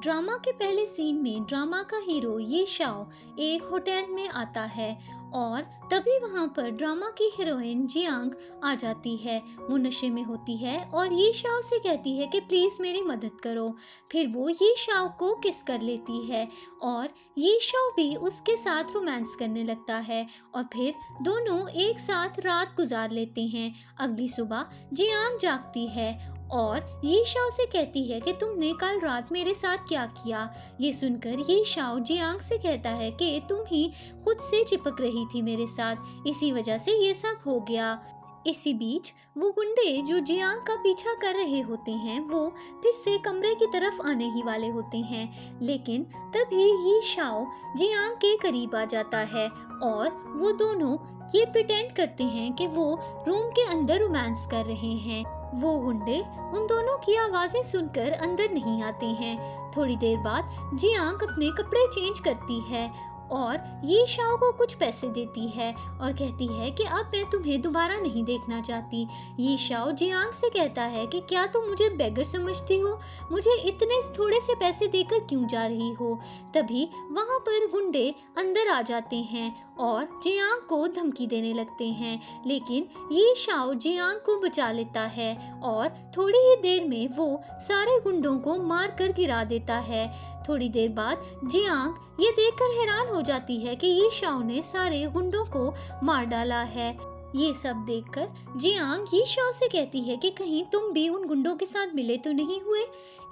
Drama के पहले scene में ड्रामा का हीरो ये शाओ एक होटल में आता है और तभी वहाँ पर ड्रामा की हीरोइन जियांग आ जाती है। वो नशे में होती है और ये शाओ से कहती है कि प्लीज़ मेरी मदद करो। फिर वो ये शाओ को किस कर लेती है और ये शाओ भी उसके साथ रोमांस करने लगता है और फिर दोनों एक साथ रात गुजार लेते हैं। अगली सुबह जियांग जागती है और ये शाओ से कहती है कि तुमने कल रात मेरे साथ क्या किया। ये सुनकर ये शाओ जियांग से कहता है कि तुम ही खुद से चिपक रही थी मेरे साथ, इसी वजह से ये सब हो गया। इसी बीच वो गुंडे जो जियांग का पीछा कर रहे होते हैं वो फिर से कमरे की तरफ आने ही वाले होते हैं, लेकिन तभी ये शाओ जियांग के करीब आ जाता है और वो दोनों ये प्रिटेंड करते हैं कि वो रूम के अंदर रोमांस कर रहे हैं। वो गुंडे उन दोनों की आवाजें सुनकर अंदर नहीं आते हैं। थोड़ी देर बाद जियांग अपने कपड़े चेंज करती है और ये शाओ को कुछ पैसे देती है और कहती है कि अब मैं तुम्हें दोबारा नहीं देखना चाहती। ये शाओ जियांग से कहता है कि क्या तुम मुझे बेगर समझती हो, मुझे इतने थोड़े से पैसे देकर क्यों जा रही हो। तभी वहाँ पर गुंडे अंदर आ जाते हैं और जियांग को धमकी देने लगते हैं, लेकिन ये शाओ जियांग को बचा लेता है और थोड़ी ही देर में वो सारे गुंडों को मार कर गिरा देता है। थोड़ी देर बाद जियांग ये देखकर हैरान हो जाती है कि ये शाओ ने सारे गुंडों को मार डाला है। ये सब देखकर जियांग ये शाओ से कहती है कि कहीं तुम भी उन गुंडों के साथ मिले तो नहीं हुए।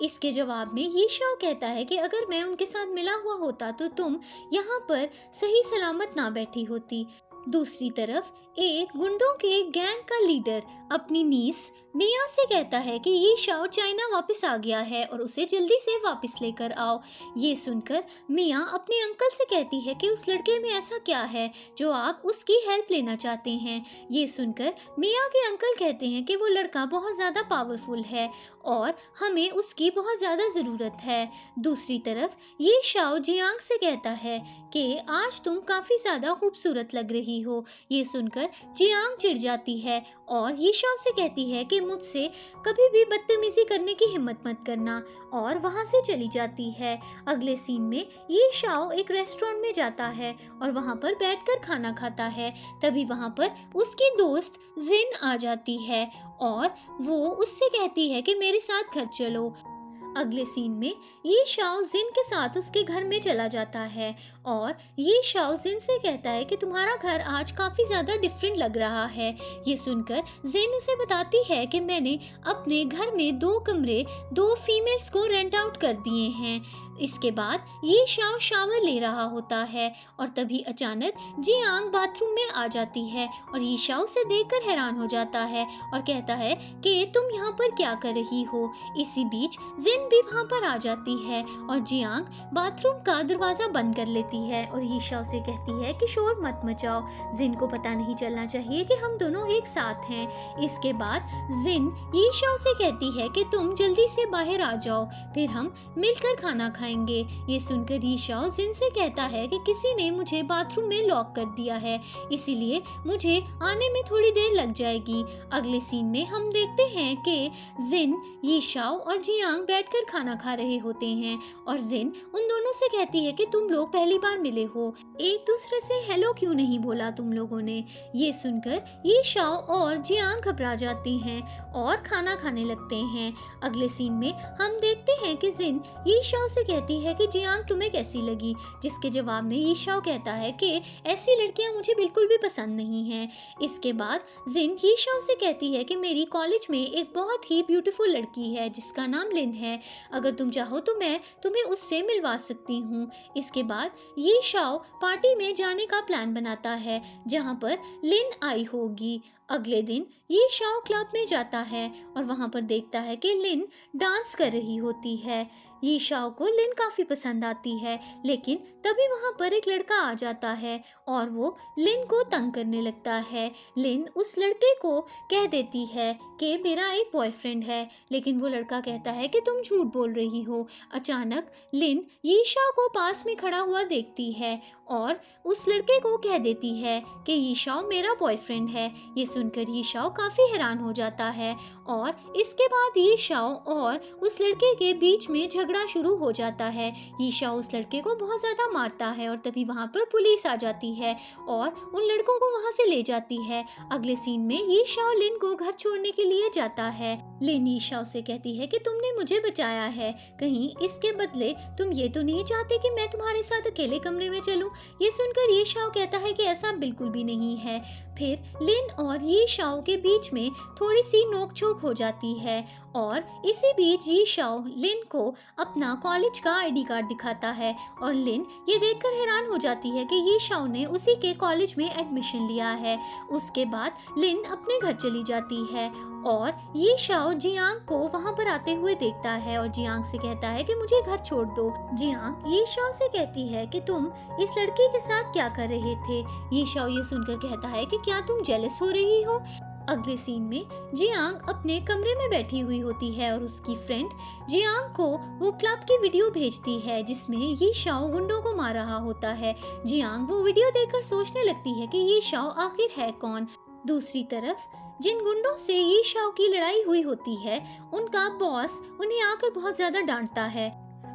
इसके जवाब में ये शाओ कहता है कि अगर मैं उनके साथ मिला हुआ होता तो तुम यहाँ पर सही सलामत ना बैठी होती। दूसरी तरफ एक गुंडों के गैंग का लीडर अपनी नीस मिया से कहता है कि ये शाओ चाइना वापस आ गया है और उसे जल्दी से वापस लेकर आओ। ये सुनकर मिया अपने अंकल से कहती है कि उस लड़के में ऐसा क्या है जो आप उसकी हेल्प लेना चाहते हैं। ये सुनकर मिया के अंकल कहते हैं कि वो लड़का बहुत ज़्यादा पावरफुल है और हमें उसकी बहुत ज़्यादा ज़रूरत है। दूसरी तरफ ये शाओ जियांग से कहता है कि आज तुम काफ़ी ज़्यादा खूबसूरत लग रही हो। ये सुनकर जियांग चिढ़ जाती है और ये शाओ से कहती है कि मुझसे कभी भी बदतमीजी करने की हिम्मत मत करना और वहां से चली जाती है। अगले सीन में ये शाओ एक रेस्टोरेंट में जाता है और वहां पर बैठकर खाना खाता है। तभी वहां पर उसकी दोस्त जिन आ जाती है और वो उससे कहती है कि मेरे साथ घर चलो। अगले सीन में ये शाओ जिन के साथ उसके घर में चला जाता है और ये शाओ जिन से कहता है कि तुम्हारा घर आज काफ़ी ज़्यादा डिफरेंट लग रहा है। ये सुनकर जिन उसे बताती है कि मैंने अपने घर में 2 कमरे 2 फीमेल्स को रेंट आउट कर दिए हैं। इसके बाद ये शाओ शावर ले रहा होता है और तभी अचानक जियांग बाथरूम में आ जाती है और ये शाओ से देखकर हैरान हो जाता है और कहता है कि तुम यहाँ पर क्या कर रही हो। इसी बीच जिन भी वहाँ पर आ जाती है और जियांग बाथरूम का दरवाज़ा बंद कर लेती है और ये शाओ से कहती है कि शोर मत मचाओ, जिन को पता नहीं चलना चाहिए कि हम दोनों एक साथ हैं। इसके बाद जिन ये शाओ से कहती है कि तुम जल्दी से बाहर आ जाओ, फिर हम मिलकर खाना खाएंगे। ये सुनकर ये शाओ जिन से कहता है कि किसी ने मुझे बाथरूम में लॉक कर दिया है, इसीलिए मुझे आने में थोड़ी देर लग जाएगी। अगले सीन में हम देखते हैं कि जिन ये शाओ और जियांग बैठकर खाना खा रहे होते हैं और जिन उन दोनों से कहती है कि तुम लोग पहली बार मिले हो, एक दूसरे से हेलो क्यों नहीं बोला तुम लोगों ने। ये सुनकर ये शाओ और जियांग घबरा जाते हैं और खाना खाने लगते हैं। अगले सीन में हम देखते हैं कि जिन ये शाओ से कहती है कि जियांग तुम्हें कैसी लगी, जिसके जवाब में ये शाओ कहता है कि ऐसी लड़कियां मुझे बिल्कुल भी पसंद नहीं हैं। इसके बाद जिन ये शाओ से कहती है कि मेरी कॉलेज में एक बहुत ही ब्यूटीफुल लड़की है जिसका नाम लिन है, अगर तुम चाहो तो मैं तुम्हें उससे मिलवा सकती हूँ। इसके बाद ये शाओ पार्टी में जाने का प्लान बनाता है जहाँ पर लिन आई होगी। अगले दिन ये शाओ क्लब में जाता है और वहाँ पर देखता है कि लिन डांस कर रही होती है। ये शाओ को लिन काफ़ी पसंद आती है, लेकिन तभी वहाँ पर एक लड़का आ जाता है और वो लिन को तंग करने लगता है। लिन उस लड़के को कह देती है कि मेरा एक बॉयफ्रेंड है, लेकिन वो लड़का कहता है कि तुम झूठ बोल रही हो। अचानक लिन ये शाओ को पास में खड़ा हुआ देखती है और उस लड़के को कह देती है कि ये शाओ मेरा बॉयफ्रेंड है। ये सुनकर ये शाओ काफ़ी हैरान हो जाता है और इसके बाद ये शाओ और उस लड़के के बीच में झगड़ा झगड़ा शुरू हो जाता है। ये शाओ उस लड़के को बहुत ज़्यादा मारता है और तभी वहाँ पर पुलिस आ जाती है और उन लड़कों को वहाँ से ले जाती है। अगले सीन में ये शाओ लिन को घर छोड़ने के लिए जाता है। लिन ये शाओ से कहती है कि तुमने मुझे बचाया है, कहीं इसके बदले तुम ये तो नहीं चाहते कि मैं तुम्हारे साथ अकेले कमरे में चलूं। ये सुनकर ये शाओ कहता है कि ऐसा बिल्कुल भी नहीं है। फिर लिन और ये शाओ के बीच में थोड़ी सी नोकझोंक हो जाती है और इसी बीच ये शाओ लिन को अपना कॉलेज का आईडी कार्ड दिखाता है और लिन ये देखकर हैरान हो जाती है कि ये शाओ ने उसी के कॉलेज में एडमिशन लिया है। उसके बाद लिन अपने घर चली जाती है और ये शाओ जियांग को वहाँ पर आते हुए देखता है और जियांग से कहता है कि मुझे घर छोड़ दो। जियांग ये शाओ से कहती है कि तुम इस लड़की के साथ क्या कर रहे थे। ये शाओ ये सुनकर कहता है कि क्या तुम जेलस हो रही हो। अगले सीन में जियांग अपने कमरे में बैठी हुई होती है और उसकी फ्रेंड जियांग को वो क्लब की वीडियो भेजती है जिसमें ये शाओ गुंडों को मार रहा होता है। जियांग वो वीडियो देखकर सोचने लगती है कि ये शाओ आखिर है कौन। दूसरी तरफ जिन गुंडों से ये शाओ की लड़ाई हुई होती है उनका बॉस उन्हें आकर बहुत ज्यादा डांटता है।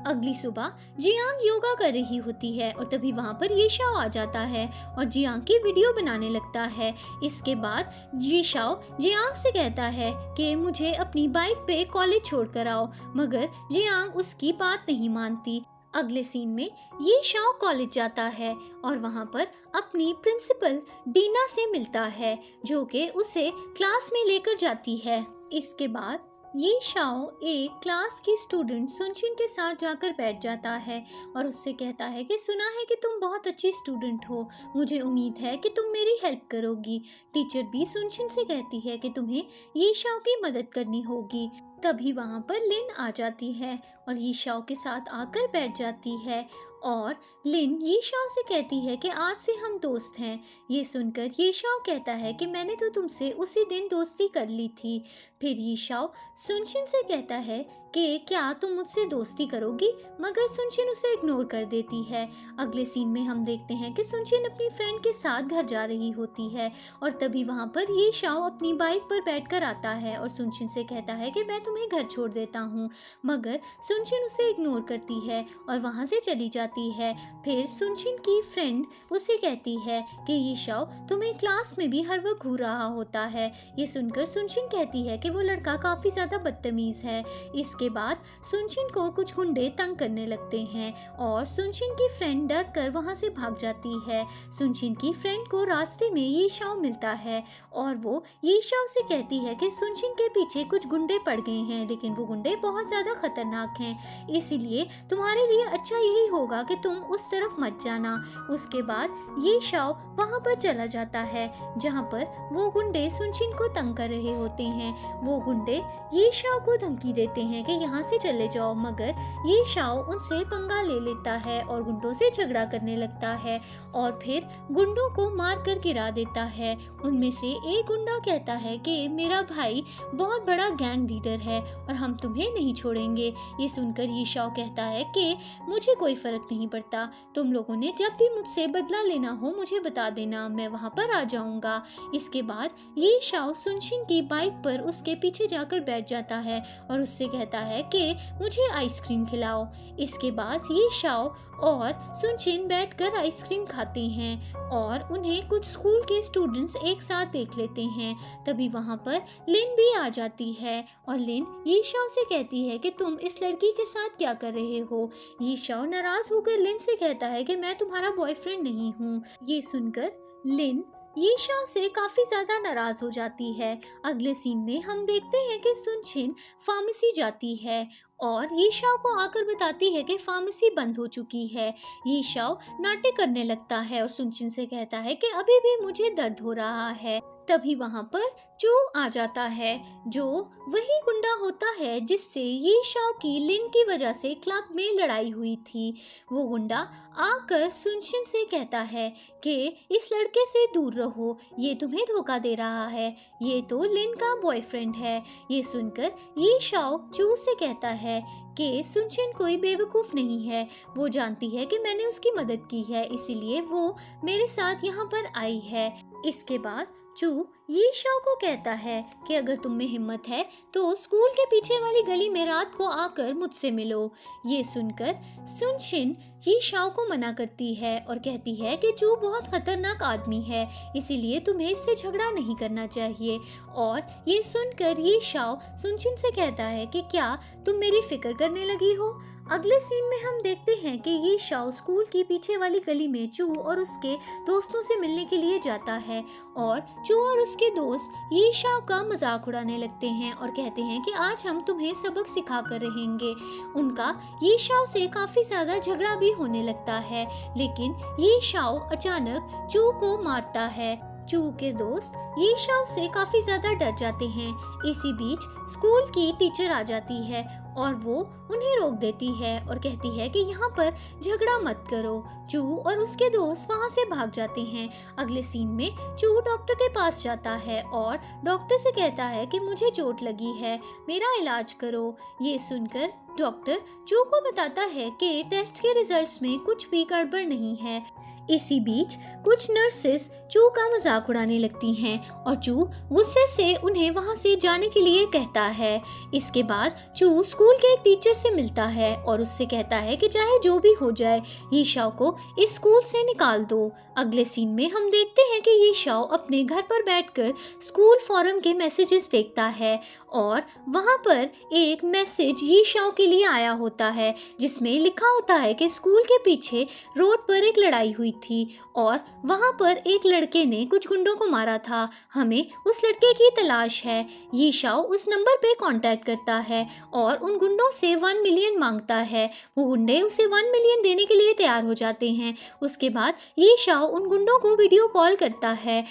अगली सुबह जियांग योगा कर रही होती है और तभी वहाँ पर ये शाओ आ जाता है और जियांग की वीडियो बनाने लगता है। इसके बाद ये शाओ जियांग से कहता है कि मुझे अपनी बाइक पे कॉलेज छोड़ कर आओ, मगर जियांग उसकी बात नहीं मानती। अगले सीन में ये शाओ कॉलेज जाता है और वहाँ पर अपनी प्रिंसिपल डीना से मिलता है जो कि उसे क्लास में लेकर जाती है। इसके बाद ये शाओ एक क्लास की स्टूडेंट सुनचिन के साथ जाकर बैठ जाता है और उससे कहता है कि सुना है कि तुम बहुत अच्छी स्टूडेंट हो, मुझे उम्मीद है कि तुम मेरी हेल्प करोगी। टीचर भी सुनचिन से कहती है कि तुम्हें ये शाओ की मदद करनी होगी। तभी वहाँ पर लिन आ जाती है और ये शाओ के साथ आकर बैठ जाती है और लिन ये शाओ से कहती है कि आज से हम दोस्त हैं। ये सुनकर ये शाओ कहता है कि मैंने तो तुमसे उसी दिन दोस्ती कर ली थी। फिर ये शाओ सुनचिन से कहता है कि क्या तुम मुझसे दोस्ती करोगी, मगर सुनचिन उसे इग्नोर कर देती है। अगले सीन में हम देखते हैं कि सुनचिन अपनी फ्रेंड के साथ घर जा रही होती है और तभी वहाँ पर ये शाओ अपनी बाइक पर बैठकर आता है और सुनचिन से कहता है कि मैं तुम्हें घर छोड़ देता हूँ, मगर सुनचिन उसे इग्नोर करती है और वहाँ से चली जाती है। फिर सुनचिन की फ्रेंड उसे कहती है कि ये शाओ तुम्हें क्लास में भी हर वक्त घूर रहा होता है। ये सुनकर सुनचिन कहती है कि वो लड़का काफी ज्यादा बदतमीज है। इसके बाद सुनचिन को कुछ गुंडे तंग करने लगते हैं और सुनचिन की फ्रेंड डर कर वहाँ से भाग जाती है। सुनचिन की फ्रेंड को रास्ते में ये शाओ मिलता है और वो ये शाओ से कहती है कि सुनचिन के पीछे कुछ गुंडे पड़ गए हैं, लेकिन वो गुंडे बहुत ज्यादा खतरनाक हैं, इसीलिए तुम्हारे लिए अच्छा यही होगा कि तुम उस तरफ मत जाना। उसके बाद ये शाओ वहाँ पर चला जाता है जहाँ पर वो गुंडे सुनचिन को तंग कर रहे होते हैं। वो गुंडे ये शाओ को धमकी देते हैं कि यहाँ से चले जाओ, मगर ये शाओ उनसे पंगा ले लेता है और गुंडों से झगड़ा करने लगता है और फिर गुंडों को मार कर गिरा देता है। उनमें से एक गुंडा कहता है कि मेरा भाई बहुत बड़ा गैंग लीडर है और हम तुम्हें नहीं छोड़ेंगे। ये सुनकर ये शाओ कहता है कि मुझे कोई फर्क नहीं पड़ता, तुम लोगों ने जब भी मुझसे बदला लेना हो मुझे बता देना, मैं वहाँ पर आ जाऊंगा। इसके बाद ये शाओ सुनचिन की बाइक पर उसके पीछे जाकर बैठ जाता है और उससे कहता है कि मुझे आइसक्रीम खिलाओ। इसके बाद ये शाओ और सुनचिन बैठकर आइसक्रीम खाते हैं और उन्हें कुछ स्कूल के स्टूडेंट्स एक साथ देख लेते हैं। तभी वहाँ पर लिन भी आ जाती है और लिन ये शाओ से कहती है कि तुम इस लड़की के साथ क्या कर रहे हो। ये शाओ नाराज होकर लिन से कहता है कि मैं तुम्हारा बॉयफ्रेंड नहीं हूँ। ये सुनकर लिन ये शाओ से काफी ज्यादा नाराज हो जाती है। अगले सीन में हम देखते हैं कि सुनचिन फार्मेसी जाती है और ये शाओ को आकर बताती है कि फार्मेसी बंद हो चुकी है। ये शाओ नाटक करने लगता है और सुनचिन से कहता है कि अभी भी मुझे दर्द हो रहा है। तभी वहाँ पर चो आ जाता है जो वही गुंडा होता है जिससे ये शाओ की लिन की वजह से क्लब में लड़ाई हुई थी। वो गुंडा आकर सुनचिन से कहता है कि इस लड़के से दूर रहो, ये तुम्हें धोखा दे रहा है, ये तो लिन का बॉयफ्रेंड है। ये सुनकर ये शाओ चू से कहता है कि सुनचिन कोई बेवकूफ़ नहीं है, वो जानती है कि मैंने उसकी मदद की है, इसीलिए वो मेरे साथ यहाँ पर आई है। इसके बाद चू ये शाओ को कहता है कि अगर तुम में हिम्मत है तो स्कूल के पीछे वाली गली में रात को आकर मुझसे मिलो। ये सुनकर सुनशिन ये शाओ को मना करती है और कहती है कि चू बहुत खतरनाक आदमी है, इसीलिए तुम्हें इससे झगड़ा नहीं करना चाहिए। और ये सुनकर ये शाओ सुनशिन से कहता है कि क्या तुम मेरी फिक्र करने लगी हो। अगले सीन में हम देखते हैं कि ये शाओ स्कूल की पीछे वाली गली में चू और उसके दोस्तों से मिलने के लिए जाता है और चू और उसके दोस्त ये शाओ का मजाक उड़ाने लगते हैं और कहते हैं कि आज हम तुम्हें सबक सिखा कर रहेंगे। उनका ये शाओ से काफी ज्यादा झगड़ा भी होने लगता है, लेकिन ये शाओ अचानक चू को मारता है। चू के दोस्त ये शाओ से काफी ज्यादा डर जाते हैं। इसी बीच स्कूल की टीचर आ जाती है और वो उन्हें रोक देती है और कहती है कि यहाँ पर झगड़ा मत करो। चू और उसके दोस्त वहाँ से भाग जाते हैं। अगले सीन में चू डॉक्टर के पास जाता है और डॉक्टर से कहता है कि मुझे चोट लगी है, मेरा इलाज करो। ये सुनकर डॉक्टर चू को बताता है कि टेस्ट के रिजल्ट्स में कुछ भी गड़बड़ नहीं है। इसी बीच कुछ नर्सेस चू का मजाक उड़ाने लगती हैं और चू गुस्से से उन्हें वहां से जाने के लिए कहता है। इसके बाद चू स्कूल के एक टीचर से मिलता है और उससे कहता है कि चाहे जो भी हो जाए ये शाओ को इस स्कूल से निकाल दो। अगले सीन में हम देखते हैं कि ये शाओ अपने घर पर बैठकर स्कूल फोरम के मैसेजेस देखता है और वहां पर एक मैसेज ये शाओ के लिए आया होता है जिसमें लिखा होता है कि स्कूल के पीछे रोड पर एक लड़ाई हुई थी और वहां पर एक लड़के ने कुछ गुंडों को मारा था, हमें उस लड़के की तलाश है। ये शाओ उस नंबर पे कांटेक्ट करता है और उन गुंडों से 1 मिलियन मांगता है। वो गुंडे उसे 1 मिलियन देने के लिए तैयार हो जाते हैं। उसके बाद ये शाओ उन गुंडों को वीडियो कॉल करता है।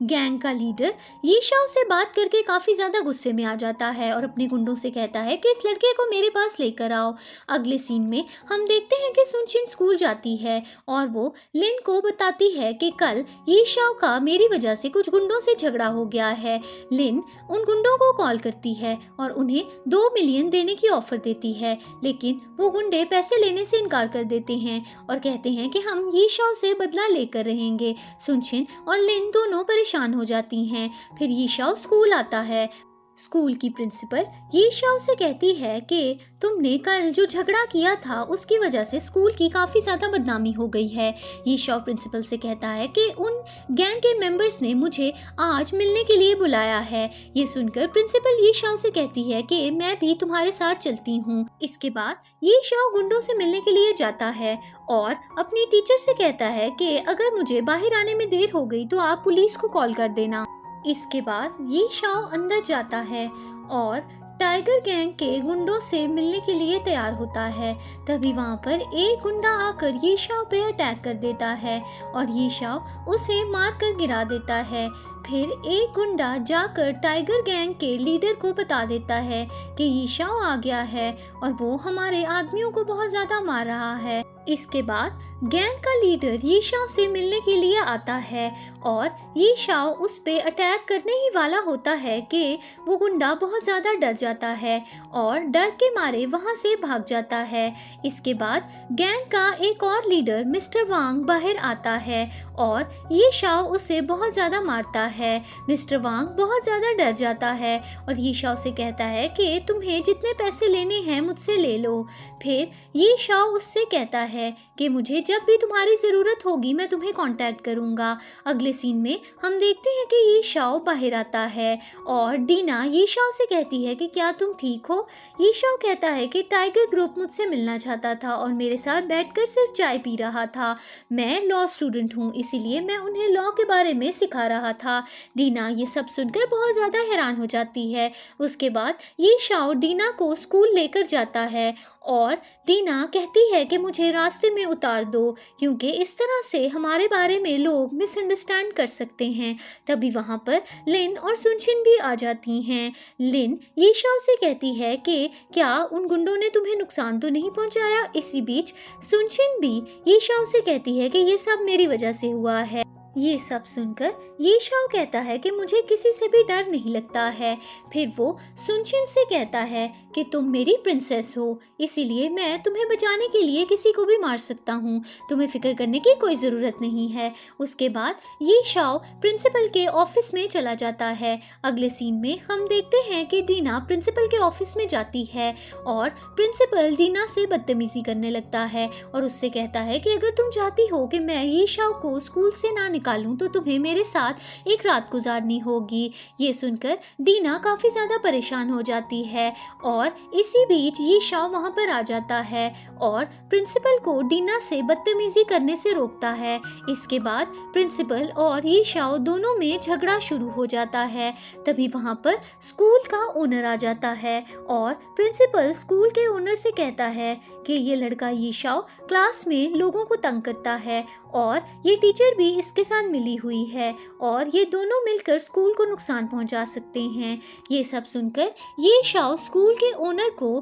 गैंग का लीडर ये शाओ से बात करके काफ़ी ज़्यादा गुस्से में आ जाता है और अपने गुंडों से कहता है कि इस लड़के को मेरे पास लेकर आओ। अगले सीन में हम देखते हैं कि सुनशिन स्कूल जाती है और वो लिन को बताती है कि कल ये शाओ का मेरी वजह से कुछ गुंडों से झगड़ा हो गया है। लिन उन गुंडों को कॉल करती है और उन्हें 2 मिलियन देने की ऑफर देती है, लेकिन वो गुंडे पैसे लेने से इनकार कर देते हैं और कहते हैं कि हम ये शाओ से बदला लेकर रहेंगे। सुनशिन और लिन दोनों परेशान हो जाती हैं। फिर ये शाओ स्कूल आता है। स्कूल की प्रिंसिपल ये शाओ से कहती है कि तुमने कल जो झगड़ा किया था उसकी वजह से स्कूल की काफ़ी ज़्यादा बदनामी हो गई है। ये शाओ प्रिंसिपल से कहता है कि उन गैंग के मेंबर्स ने मुझे आज मिलने के लिए बुलाया है। ये सुनकर प्रिंसिपल ये शाओ से कहती है कि मैं भी तुम्हारे साथ चलती हूँ। इसके बाद ये शाओ गुंडों से मिलने के लिए जाता है और अपनी टीचर से कहता है कि अगर मुझे बाहर आने में देर हो गई तो आप पुलिस को कॉल कर देना। इसके बाद ये शाओ अंदर जाता है और टाइगर गैंग के गुंडों से मिलने के लिए तैयार होता है। तभी वहाँ पर एक गुंडा आकर ये शाओ पे अटैक कर देता है और ये शाओ उसे मार कर गिरा देता है। फिर एक गुंडा जाकर टाइगर गैंग के लीडर को बता देता है कि ये शाओ आ गया है और वो हमारे आदमियों को बहुत ज़्यादा मार रहा है। इसके बाद गैंग का लीडर ये शाओ से मिलने के लिए आता है और ये शाओ उस पे अटैक करने ही वाला होता है कि वो गुंडा बहुत ज़्यादा डर जाता है और डर के मारे वहाँ से भाग जाता है। इसके बाद गैंग का एक और लीडर मिस्टर वांग बाहर आता है और ये शाओ उसे बहुत ज़्यादा मारता है। मिस्टर वांग बहुत ज़्यादा डर जाता है और ये शाओ से कहता है कि तुम्हें जितने पैसे लेने हैं मुझसे ले लो। फिर ये शाओ उससे कहता है कि मुझे जब भी तुम्हारी ज़रूरत होगी मैं तुम्हें कांटेक्ट करूंगा। अगले सीन में हम देखते हैं कि ये शाओ बाहर आता है और डीना ये शाओ से कहती है कि क्या तुम ठीक हो। ये शाओ कहता है कि टाइगर ग्रुप मुझसे मिलना चाहता था और मेरे साथ बैठकर सिर्फ चाय पी रहा था। मैं लॉ स्टूडेंट हूँ, इसीलिए मैं उन्हें लॉ के बारे में सिखा रहा था। डीना ये सब सुनकर बहुत ज़्यादा हैरान हो जाती है। उसके बाद ये शाओ डीना को स्कूल लेकर जाता है और डीना कहती है कि मुझे रास्ते में उतार दो क्योंकि इस तरह से हमारे बारे में लोग मिसअंडरस्टैंड कर सकते हैं। तभी वहाँ पर लिन और सुनशिन भी आ जाती हैं। लिन ये शाओ से कहती है कि क्या उन गुंडों ने तुम्हें नुकसान तो नहीं पहुँचाया। इसी बीच सुनशिन भी ये शाओ से कहती है कि ये सब मेरी वजह से हुआ है। ये सब सुनकर ये शाओ कहता है कि मुझे किसी से भी डर नहीं लगता है। फिर वो सुनचिन से कहता है कि तुम मेरी प्रिंसेस हो, इसीलिए मैं तुम्हें बचाने के लिए किसी को भी मार सकता हूँ, तुम्हें फिक्र करने की कोई ज़रूरत नहीं है। उसके बाद ये शाओ प्रिंसिपल के ऑफिस में चला जाता है। अगले सीन में हम देखते हैं कि डीना प्रिंसिपल के ऑफिस में जाती है और प्रिंसिपल डीना से बदतमीजी करने लगता है और उससे कहता है कि अगर तुम चाहती हो कि मैं ये शाओ को स्कूल से ना निकालूं तो तुम्हें मेरे साथ एक रात गुजारनी होगी। ये सुनकर डीना काफ़ी ज़्यादा परेशान हो जाती है और इसी बीच ये शाओ वहाँ पर आ जाता है और प्रिंसिपल को डीना से बदतमीजी करने से रोकता है। इसके बाद प्रिंसिपल और ये शाओ दोनों में झगड़ा शुरू हो जाता है। तभी वहाँ पर स्कूल का ओनर आ जाता है और प्रिंसिपल स्कूल के ओनर से कहता है कि ये लड़का ये शाओ क्लास में लोगों को तंग करता है और ये टीचर भी इसके साथ मिली हुई है और ये दोनों मिलकर स्कूल को नुकसान पहुंचा सकते हैं। ये सब सुनकर ये शाओ स्कूल के ओनर को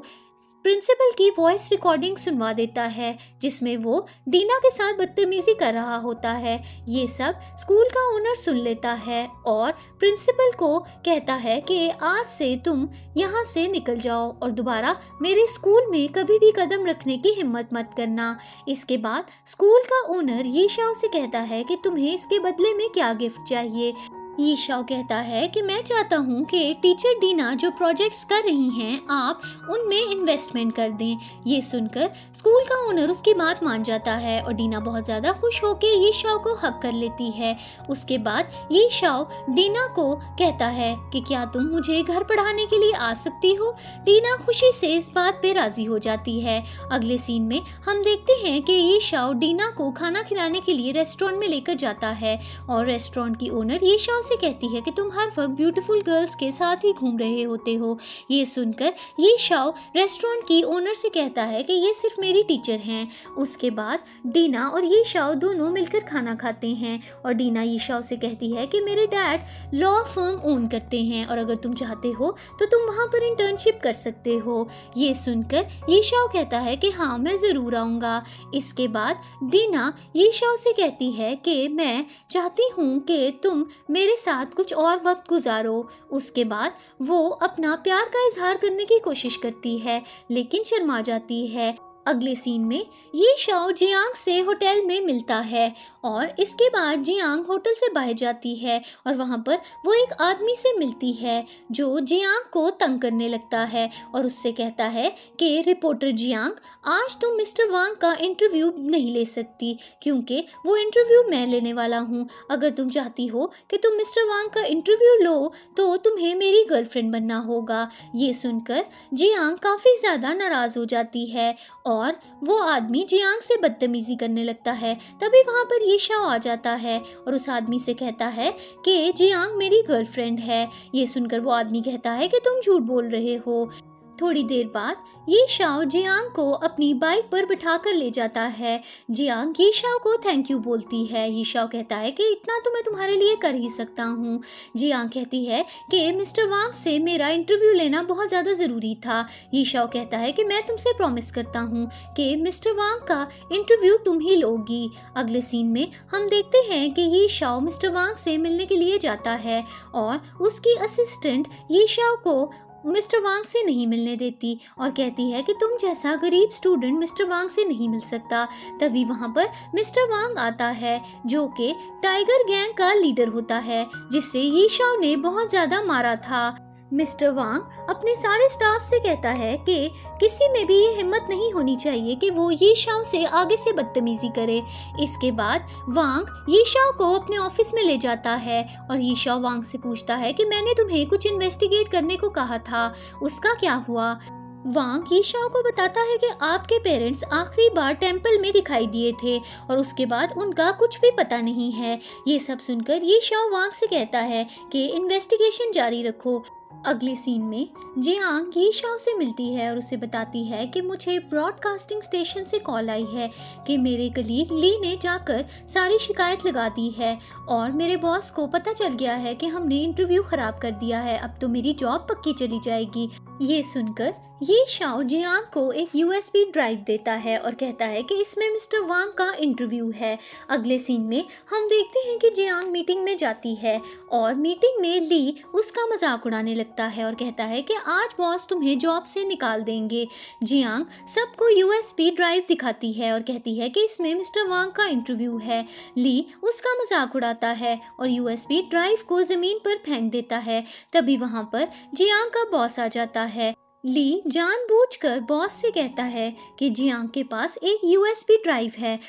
प्रिंसिपल की वॉइस रिकॉर्डिंग सुनवा देता है जिसमें वो डीना के साथ बदतमीजी कर रहा होता है। ये सब स्कूल का ओनर सुन लेता है और प्रिंसिपल को कहता है कि आज से तुम यहाँ से निकल जाओ और दोबारा मेरे स्कूल में कभी भी कदम रखने की हिम्मत मत करना। इसके बाद स्कूल का ओनर ये शाओ से कहता है कि तुम्हें इसके बदले में क्या गिफ्ट चाहिए। ये शाओ कहता है कि मैं चाहता हूँ कि टीचर डीना जो प्रोजेक्ट्स कर रही हैं आप उनमें इन्वेस्टमेंट कर दें। ये सुनकर स्कूल का ओनर उसकी बात मान जाता है और डीना बहुत ज़्यादा खुश होकर ये शाओ को हक कर लेती है। उसके बाद ये शाओ डीना को कहता है कि क्या तुम मुझे घर पढ़ाने के लिए आ सकती हो। डीना खुशी से इस बात पे राज़ी हो जाती है। अगले सीन में हम देखते हैं कि ये शाओ डीना को खाना खिलाने के लिए रेस्टोरेंट में लेकर जाता है और रेस्टोरेंट की ओनर ये शाओ से कहती है कि तुम हर वक्त ब्यूटीफुल गर्ल्स के साथ ही घूम रहे होते हो। ये सुनकर ये शाओ रेस्टोरेंट की ओनर से कहता है कि ये सिर्फ मेरी टीचर हैं। उसके बाद डीना और ये शाओ दोनों मिलकर खाना खाते हैं और डीना ये शाओ से कहती है कि मेरे डैड लॉ फर्म ओन करते हैं और अगर तुम चाहते हो तो तुम वहाँ पर इंटर्नशिप कर सकते हो। ये सुनकर ये शाओ कहता है कि हाँ मैं ज़रूर आऊँगा। इसके बाद डीना ये शाओ से कहती है कि मैं चाहती हूँ कि तुम मेरे साथ कुछ और वक्त गुजारो। उसके बाद वो अपना प्यार का इजहार करने की कोशिश करती है लेकिन शर्मा जाती है। अगले सीन में ये शाओ जियांग से होटल में मिलता है और इसके बाद जियांग होटल से बाहर जाती है और वहाँ पर वो एक आदमी से मिलती है जो जियांग को तंग करने लगता है और उससे कहता है कि रिपोर्टर जियांग आज तुम मिस्टर वांग का इंटरव्यू नहीं ले सकती क्योंकि वो इंटरव्यू मैं लेने वाला हूँ। अगर तुम चाहती हो कि तुम मिस्टर वांग का इंटरव्यू लो तो तुम्हें मेरी गर्लफ्रेंड बनना होगा। ये सुनकर जियांग काफ़ी ज़्यादा नाराज़ हो जाती है और वो आदमी जियांग से बदतमीजी करने लगता है। तभी वहाँ पर ये शाओ आ जाता है और उस आदमी से कहता है कि जियांग मेरी गर्लफ्रेंड है। ये सुनकर वो आदमी कहता है कि तुम झूठ बोल रहे हो। थोड़ी देर बाद ये शाओ जियांग को अपनी बाइक पर बिठाकर ले जाता है। जियांग ये शाओ को थैंक यू बोलती है। ये शाओ कहता है कि इतना तो मैं तुम्हारे लिए कर ही सकता हूँ। जियांग कहती है कि मिस्टर वांग से मेरा इंटरव्यू लेना बहुत ज़्यादा ज़रूरी था। ये शाओ कहता है कि मैं तुमसे प्रॉमिस करता हूँ कि मिस्टर वांग का इंटरव्यू तुम ही लोगी। अगले सीन में हम देखते हैं कि ये शाओ मिस्टर वांग से मिलने के लिए जाता है और उसकी असिस्टेंट ये शाओ को मिस्टर वांग से नहीं मिलने देती और कहती है कि तुम जैसा गरीब स्टूडेंट मिस्टर वांग से नहीं मिल सकता। तभी वहाँ पर मिस्टर वांग आता है जो कि टाइगर गैंग का लीडर होता है जिससे ये शाओ ने बहुत ज़्यादा मारा था। मिस्टर वांग अपने सारे स्टाफ से कहता है कि किसी में भी ये हिम्मत नहीं होनी चाहिए कि वो ये शाओ से आगे से बदतमीजी करे। इसके बाद वांग ये शाओ को अपने ऑफिस में ले जाता है और ये शाओ वांग से पूछता है कि मैंने तुम्हें कुछ इन्वेस्टिगेट करने को कहा था, उसका क्या हुआ। वांग ये शाओ को बताता है कि आपके पेरेंट्स आखिरी बार टेंपल में दिखाई दिए थे और उसके बाद उनका कुछ भी पता नहीं है। ये सब सुनकर ये शाओ वांग से कहता है कि इन्वेस्टिगेशन जारी रखो। अगले सीन में जियांग ये शाओ से मिलती है और उसे बताती है कि मुझे ब्रॉडकास्टिंग स्टेशन से कॉल आई है कि मेरे कलीग ली ने जाकर सारी शिकायत लगा दी है और मेरे बॉस को पता चल गया है कि हमने इंटरव्यू ख़राब कर दिया है, अब तो मेरी जॉब पक्की चली जाएगी। ये सुनकर ये शाओ जियांग को एक यूएसबी ड्राइव देता है और कहता है कि इसमें मिस्टर वांग का इंटरव्यू है। अगले सीन में हम देखते हैं कि जियांग मीटिंग में जाती है और मीटिंग में ली उसका मजाक उड़ाने लगता है और कहता है कि आज बॉस तुम्हें जॉब से निकाल देंगे। जियांग सबको यूएसबी ड्राइव दिखाती है और कहती है कि इसमें मिस्टर वांग का इंटरव्यू है। ली उसका मजाक उड़ाता है और यूएसबी ड्राइव को जमीन पर फेंक देता है। तभी वहां पर जियांग का बॉस आ जाता है। ली जानबूझकर बॉस से कहता है कि जियांग के पास एक यूएसबी ड्राइव है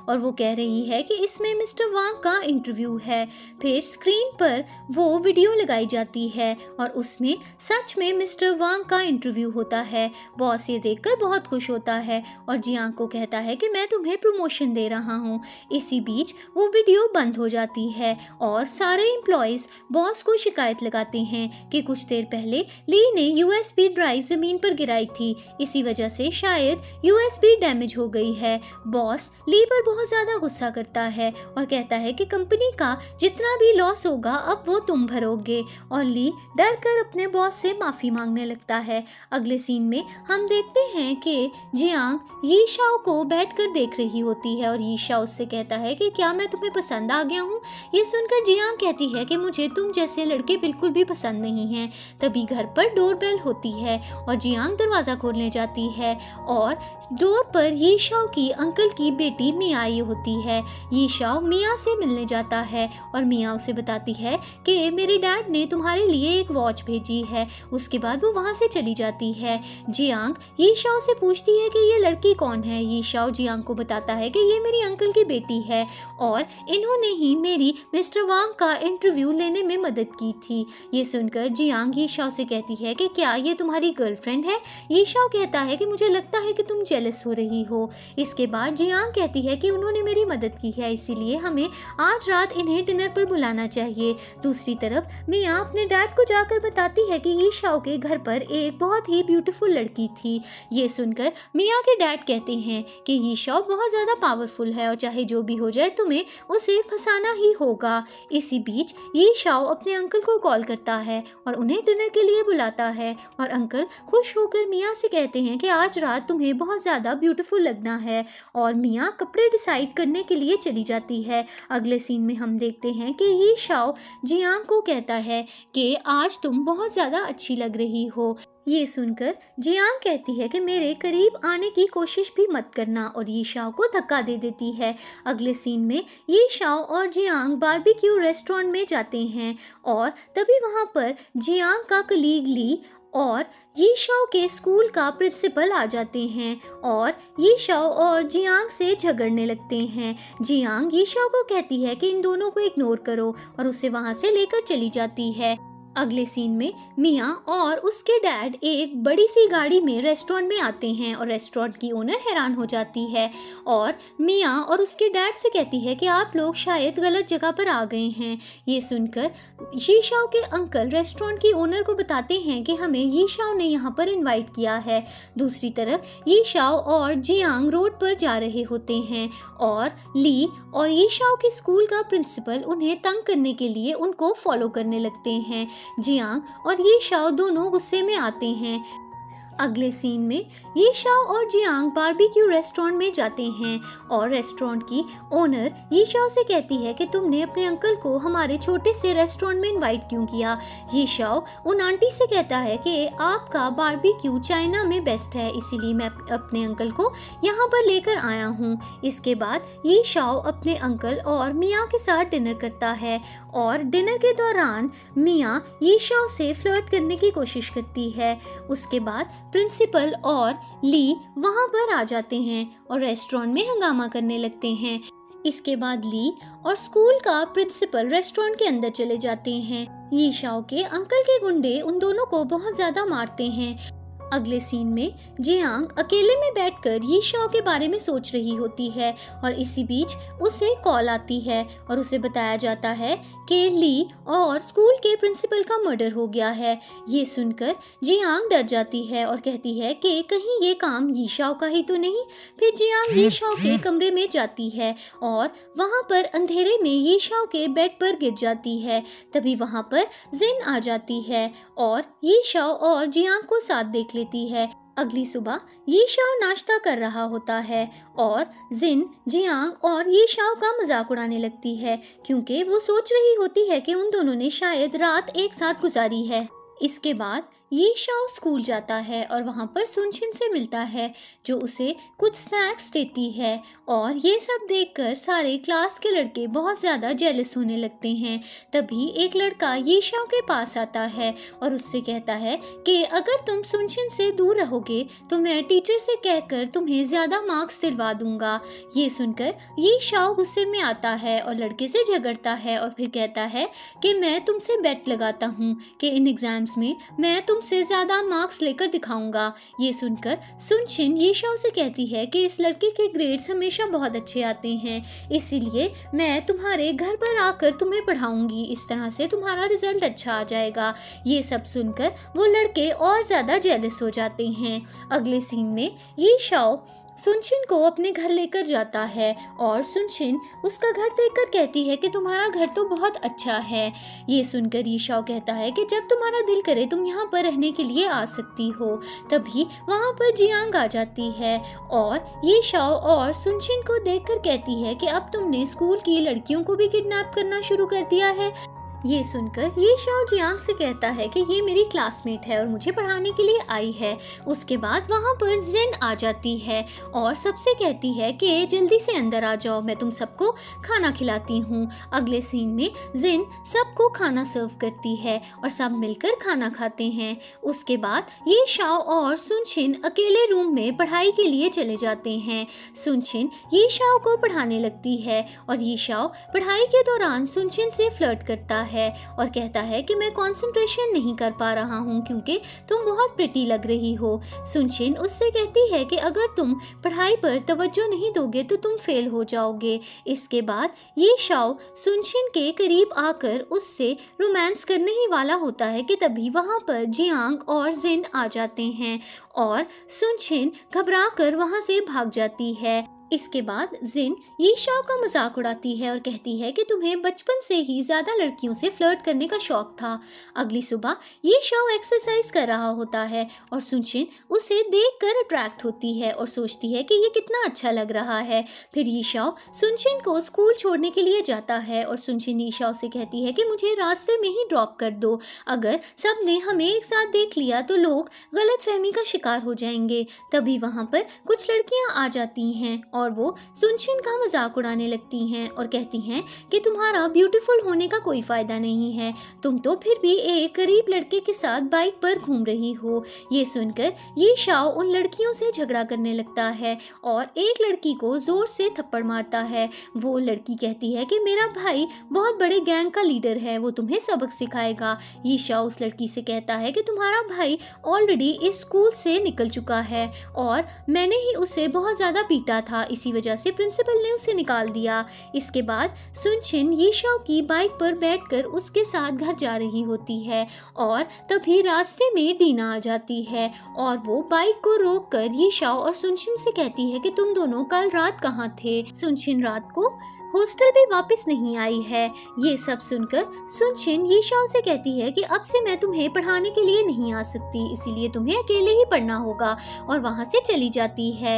और वो कह रही है कि इसमें मिस्टर वांग का इंटरव्यू है। फिर स्क्रीन पर वो वीडियो लगाई जाती है और उसमें सच में मिस्टर वांग का इंटरव्यू होता है। बॉस ये देखकर बहुत खुश होता है और जियांग को कहता है कि मैं तुम्हें प्रमोशन दे रहा हूँ। इसी बीच वो वीडियो बंद हो जाती है और सारे एम्प्लॉयज़ बॉस को शिकायत लगाते हैं कि कुछ देर पहले ली ने यूएसबी ड्राइव जमीन पर गिराई थी, इसी वजह से शायद यूएसबी डैमेज हो गई है। बॉस ली पर बहुत ज्यादा गुस्सा करता है और कहता है कि कंपनी का जितना भी लॉस होगा अब वो तुम भरोगे और ली डर कर अपने बॉस से माफी मांगने लगता है। अगले सीन में हम देखते हैं कि जियांग यी शाओ को बैठकर देख रही होती है और यी शाओ उससे कहता है कि क्या मैं तुम्हें पसंद आ गया हूँ। ये सुनकर जियांग कहती है कि मुझे तुम जैसे लड़के बिल्कुल भी पसंद नहीं हैं। तभी घर पर डोरबेल होती है और जियांग दरवाजा खोलने जाती है और डोर पर यी शाओ की अंकल की बेटी मिया आई होती है। यी शाओ मिया से मिलने जाता है और मिया उसे बताती है कि मेरे डैड ने तुम्हारे लिए एक वॉच भेजी है। उसके बाद वो वहां से चली जाती है। जियांग यी शाओ से पूछती है कि ये लड़की कौन है। यी शाओ जियांग को बताता है कि ये मेरी अंकल की बेटी है और इन्होंने ही मेरी मिस्टर वांग का इंटरव्यू लेने में मदद की थी। ये सुनकर जियांग यी शाओ से कहती है कि क्या ये तुम्हारी गर्लफ्रेंड है। यी शाओ कहता है कि मुझे लगता है कि तुम जेलस हो रही हो। इसके बाद जियांग कहती है कि उन्होंने मेरी मदद की है, इसीलिए हमें आज रात इन्हें डिनर पर बुलाना चाहिए। दूसरी तरफ मिया अपने डैड को जाकर बताती है कि यी शाओ के घर पर एक बहुत ही ब्यूटीफुल लड़की थी। ये सुनकर मिया के डैड कहते हैं कि यी शाओ बहुत ज्यादा पावरफुल है और चाहे जो भी हो जाए तुम्हें उसे फंसाना ही होगा। इसी बीच यी शाओ अपने अंकल को कॉल करता है और उन्हें डिनर के लिए बुलाता है और अंकल खुश होकर मिया से कहते हैं कि आज रात तुम्हें बहुत ज़्यादा ब्यूटीफुल लगना है और मिया कपड़े डिसाइड करने के लिए चली जाती है। अगले सीन में हम देखते हैं कि यी शाओ जियांग को कहता है कि आज तुम बहुत ज़्यादा अच्छी लग रही हो। ये सुनकर जियांग कहती है कि मेरे करीब आने की कोशिश भी मत करना और यी शाओ को धक्का दे देती है। अगले सीन में यी शाओ और जियांग बारबेक्यू रेस्टोरेंट में जाते हैं और तभी वहाँ पर जियांग का कलीग ली और यी शाओ के स्कूल का प्रिंसिपल आ जाते हैं और यी शाओ और जियांग से झगड़ने लगते हैं। जियांग यी शाओ को कहती है कि इन दोनों को इग्नोर करो और उसे वहाँ से लेकर चली जाती है। अगले सीन में मिया और उसके डैड एक बड़ी सी गाड़ी में रेस्टोरेंट में आते हैं और रेस्टोरेंट की ओनर हैरान हो जाती है और मिया और उसके डैड से कहती है कि आप लोग शायद गलत जगह पर आ गए हैं। ये सुनकर यी शाओ के अंकल रेस्टोरेंट की ओनर को बताते हैं कि हमें यी शाओ ने यहाँ पर इनवाइट किया है। दूसरी तरफ यी शाओ और जियांग रोड पर जा रहे होते हैं और ली और यी शाओ के स्कूल का प्रिंसिपल उन्हें तंग करने के लिए उनको फॉलो करने लगते हैं। जियांग और यी शाओ दोनों गुस्से में आते हैं। अगले सीन में यी शाओ और जियांग बारबेक्यू रेस्टोरेंट में जाते हैं और रेस्टोरेंट की ओनर यी शाओ से कहती है कि तुमने अपने अंकल को हमारे छोटे से रेस्टोरेंट में इनवाइट क्यों किया। यी शाओ उन आंटी से कहता है कि आपका बारबेक्यू चाइना में बेस्ट है, इसीलिए मैं अपने अंकल को यहाँ पर लेकर आया हूँ। इसके बाद यी शाओ अपने अंकल और मिया के साथ डिनर करता है और डिनर के दौरान मिया यी शाओ से फ्लर्ट करने की कोशिश करती है। उसके बाद प्रिंसिपल और ली वहां पर आ जाते हैं और रेस्टोरेंट में हंगामा करने लगते हैं। इसके बाद ली और स्कूल का प्रिंसिपल रेस्टोरेंट के अंदर चले जाते हैं। यी शाओ के अंकल के गुंडे उन दोनों को बहुत ज्यादा मारते हैं। अगले सीन में जियांग अकेले में बैठकर यी शाओ के बारे में सोच रही होती है और इसी बीच उसे कॉल आती है और उसे बताया जाता है कि ली और स्कूल के प्रिंसिपल का मर्डर हो गया है। ये सुनकर जियांग डर जाती है और कहती है कि कहीं ये काम यी शाओ का ही तो नहीं। फिर जियांग यी शाओ के कमरे में जाती है और वहाँ पर अंधेरे में यी शाओ के बेड पर गिर जाती है। तभी वहाँ पर जिन आ जाती है और यी शाओ और जियांग को साथ देख लेती है। अगली सुबह ये शाओ नाश्ता कर रहा होता है और जिन, जियांग और ये शाओ का मजाक उड़ाने लगती है, क्योंकि वो सोच रही होती है कि उन दोनों ने शायद रात एक साथ गुजारी है। इसके बाद ये शाओ स्कूल जाता है और वहाँ पर सुनशिन से मिलता है, जो उसे कुछ स्नैक्स देती है। और ये सब देखकर सारे क्लास के लड़के बहुत ज़्यादा जेलस होने लगते हैं। तभी एक लड़का ये शाओ के पास आता है और उससे कहता है कि अगर तुम सुनशिन से दूर रहोगे तो मैं टीचर से कहकर तुम्हें ज़्यादा मार्क्स दिलवा दूंगा। ये सुनकर ये शाओ गुस्से में आता है और लड़के से झगड़ता है और फिर कहता है कि मैं तुमसे बेट लगाता हूँ कि इन एग्जाम्स में मैं तुमसे ज्यादा मार्क्स लेकर दिखाऊंगा। ये सुनकर सुनशिन ये शाओ से कहती है कि इस लड़के के ग्रेड्स हमेशा बहुत अच्छे आते हैं, इसीलिए मैं तुम्हारे घर पर आकर तुम्हें पढ़ाऊंगी, इस तरह से तुम्हारा रिजल्ट अच्छा आ जाएगा। ये सब सुनकर वो लड़के और ज्यादा जेलस हो जाते हैं। अगले सीन में ये शाओ सुनशिन को अपने घर लेकर जाता है और सुनशिन उसका घर देखकर कहती है कि तुम्हारा घर तो बहुत अच्छा है। ये सुनकर ये शाओ कहता है कि जब तुम्हारा दिल करे तुम यहाँ पर रहने के लिए आ सकती हो। तभी वहाँ पर जियांग आ जाती है और ये शाओ और सुनशिन को देखकर कहती है कि अब तुमने स्कूल की लड़कियों को भी किडनैप करना शुरू कर दिया है। ये सुनकर ये शाओ जियांग से कहता है कि ये मेरी क्लासमेट है और मुझे पढ़ाने के लिए आई है। उसके बाद वहाँ पर जिन आ जाती है और सबसे कहती है कि जल्दी से अंदर आ जाओ, मैं तुम सबको खाना खिलाती हूँ। अगले सीन में जिन सबको खाना सर्व करती है और सब मिलकर खाना खाते हैं। उसके बाद ये शाओ और सुनशिन अकेले रूम में पढ़ाई के लिए चले जाते हैं। सुनशिन ये शाओ को पढ़ाने लगती है और ये शाओ पढ़ाई के दौरान सुनशिन से फ्लर्ट करता है और कहता है कि मैं कंसंट्रेशन नहीं कर पा रहा हूँ क्योंकि तुम बहुत प्रिटी लग रही हो। सुनशिन उससे कहती है कि अगर तुम पढ़ाई पर तवज्जो नहीं दोगे तो तुम फेल हो जाओगे। इसके बाद ये शाओ सुनशिन के करीब आकर उससे रोमांस करने ही वाला होता है कि तभी वहाँ पर जियांग और जिन आ जाते हैं और सुनशिन घबरा कर वहाँ से भाग जाती है। इसके बाद जिन ये शाओ का मजाक उड़ाती है और कहती है कि तुम्हें बचपन से ही ज्यादा लड़कियों से फ्लर्ट करने का शौक था। अगली सुबह ये शाओ एक्सरसाइज कर रहा होता है और सुनशिन उसे देखकर अट्रैक्ट होती है और सोचती है कि ये कितना अच्छा लग रहा है। फिर ये शाओ सुनशिन को स्कूल छोड़ने के लिए जाता है और सुनशिन ये शाओ से कहती है कि मुझे रास्ते में ही ड्रॉप कर दो, अगर सबने हमें एक साथ देख लिया तो लोग गलतफहमी का शिकार हो जाएंगे। तभी वहाँ पर कुछ लड़कियाँ आ जाती हैं और वो सुनशिन का मजाक उड़ाने लगती हैं और कहती हैं कि तुम्हारा ब्यूटीफुल होने का कोई फायदा नहीं है, तुम तो फिर भी एक गरीब लड़के के साथ बाइक पर घूम रही हो। ये सुनकर ये शाओ उन लड़कियों से झगड़ा करने लगता है और एक लड़की को जोर से थप्पड़ मारता है। वो लड़की कहती है कि मेरा भाई बहुत बड़े गैंग का लीडर है, वो तुम्हें सबक सिखाएगा। ये शाओ उस लड़की से कहता है कि तुम्हारा भाई ऑलरेडी इस स्कूल से निकल चुका है और मैंने ही उसे बहुत ज्यादा पीटा था, इसी वजह से प्रिंसिपल ने उसे निकाल दिया। इसके बाद सुनशिन ये शाओ की बाइक पर बैठकर उसके साथ घर जा रही होती है और तभी रास्ते में डीना आ जाती है और वो बाइक को रोककर ये शाओ और सुनशिन से कहती है कि तुम दोनों कल रात कहाँ थे। सुनशिन रात को हॉस्टल भी वापस नहीं आई है। ये सब सुनकर सुनशिन ये शाओ से कहती है कि अब से मैं तुम्हें पढ़ाने के लिए नहीं आ सकती, इसीलिए तुम्हें अकेले ही पढ़ना होगा और वहाँ से चली जाती है।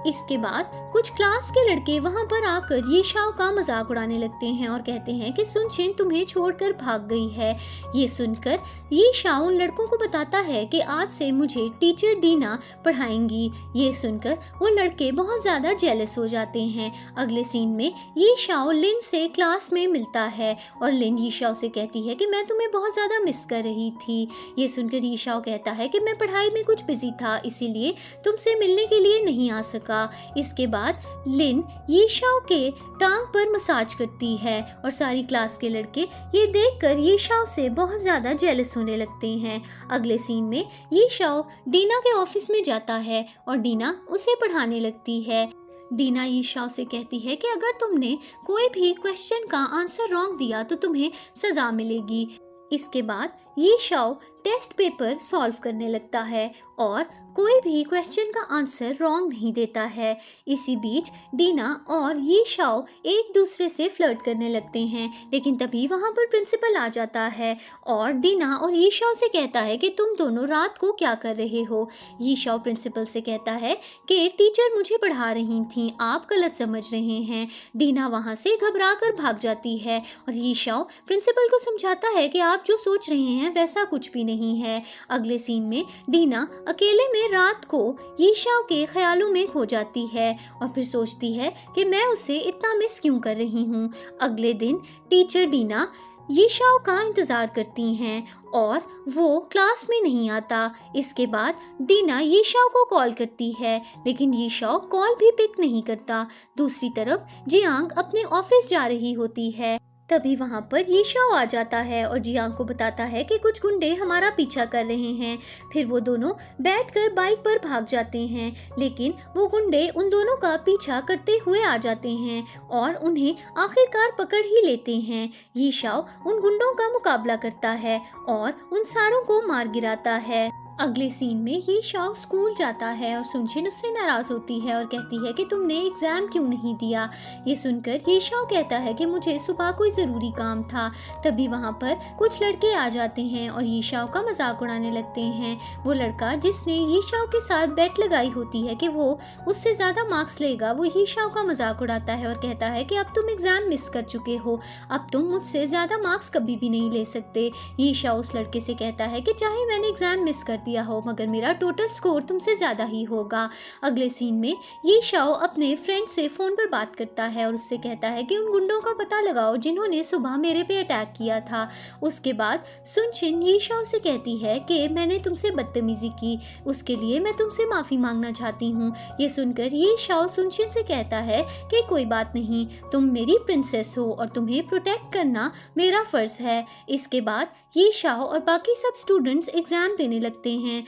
इसके बाद कुछ क्लास के लड़के वहां पर आकर ये शाओ का मजाक उड़ाने लगते हैं और कहते हैं कि सुनशिन तुम्हें छोड़कर भाग गई है। ये सुनकर ये शाओ उन लड़कों को बताता है कि आज से मुझे टीचर डीना पढ़ाएंगी। ये सुनकर वो लड़के बहुत ज़्यादा जेलस हो जाते हैं। अगले सीन में ये शाओ लिन से क्लास में मिलता है और लिन ये शाओ से कहती है कि मैं तुम्हें बहुत ज़्यादा मिस कर रही थी। ये सुनकर ये शाओ कहता है कि मैं पढ़ाई में कुछ बिजी था, इसीलिए तुमसे मिलने के लिए नहीं आ सका। इसके बाद लिन ये शाओ के टांग पर मसाज करती है और सारी क्लास के लड़के ये देखकर ये शाओ से बहुत ज्यादा जेलस होने लगते हैं। अगले सीन में ये शाओ डीना के ऑफिस में जाता है और डीना उसे पढ़ाने लगती है। डीना ये शाओ से कहती है कि अगर तुमने कोई भी क्वेश्चन का आंसर रॉन्ग दिया तो तुम्हें सजा मिलेगी। इसके बाद ये शाओ टेस्ट पेपर सॉल्व करने लगता है और कोई भी क्वेश्चन का आंसर रॉन्ग नहीं देता है। इसी बीच डीना और ये शाओ एक दूसरे से फ्लर्ट करने लगते हैं, लेकिन तभी वहाँ पर प्रिंसिपल आ जाता है और डीना और ये शाओ से कहता है कि तुम दोनों रात को क्या कर रहे हो। ये शाओ प्रिंसिपल से कहता है कि टीचर मुझे पढ़ा रही थी, आप गलत समझ रहे हैं। डीना वहाँ से घबरा कर भाग जाती है और ये शाओ प्रिंसिपल को समझाता है कि आप जो सोच रहे हैं वैसा कुछ भी नहीं है। अगले सीन में डीना अकेले में रात को ये शाओ के ख्यालों में खो जाती है और फिर सोचती है कि मैं उसे इतना मिस क्यों कर रही हूँ। अगले दिन टीचर डीना ये शाओ का इंतज़ार करती हैं और वो क्लास में नहीं आता। इसके बाद डीना ये शाओ को कॉल करती है, लेकिन ये शाओ कॉल भी पिक नहीं करता। दूसरी तरफ जियांग अपने ऑफिस जा रही होती है। तभी वहाँ पर ये शाओ आ जाता है और जियांग को बताता है कि कुछ गुंडे हमारा पीछा कर रहे हैं। फिर वो दोनों बैठकर बाइक पर भाग जाते हैं, लेकिन वो गुंडे उन दोनों का पीछा करते हुए आ जाते हैं और उन्हें आखिरकार पकड़ ही लेते हैं। ये शाओ उन गुंडों का मुकाबला करता है और उन सारों को मार गिराता है। अगले सीन में ये शाओ स्कूल जाता है और सुनशिन उससे नाराज होती है और कहती है कि तुमने एग्जाम क्यों नहीं दिया। ये सुनकर ये शाओ कहता है कि मुझे सुबह कोई ज़रूरी काम था। तभी वहाँ पर कुछ लड़के आ जाते हैं और ये शाओ का मजाक उड़ाने लगते हैं। वो लड़का जिसने ये शाओ के साथ बेट लगाई होती है कि वो उससे ज़्यादा मार्क्स लेगा, वो ये शाओ का मजाक उड़ाता है और कहता है कि अब तुम एग्ज़ाम मिस कर चुके हो, अब तुम मुझसे ज़्यादा मार्क्स कभी भी नहीं ले सकते। ये शाओ उस लड़के से कहता है कि चाहे मैंने एग्ज़ाम मिस कर दिया हो, मगर मेरा टोटल स्कोर तुमसे ज़्यादा ही होगा। अगले सीन में ये शाओ अपने फ्रेंड से फ़ोन पर बात करता है और उससे कहता है कि उन गुंडों का पता लगाओ जिन्होंने सुबह मेरे पे अटैक किया था। उसके बाद सुनशिन ये शाओ से कहती है कि मैंने तुमसे बदतमीज़ी की, उसके लिए मैं तुमसे माफ़ी मांगना चाहती हूँ। ये सुनकर ये शाओ सुनशिन से कहता है कि कोई बात नहीं, तुम मेरी प्रिंसेस हो और तुम्हें प्रोटेक्ट करना मेरा फ़र्ज़ है। इसके बाद ये शाओ और बाकी सब स्टूडेंट्स एग्ज़ाम देने लगते हैं।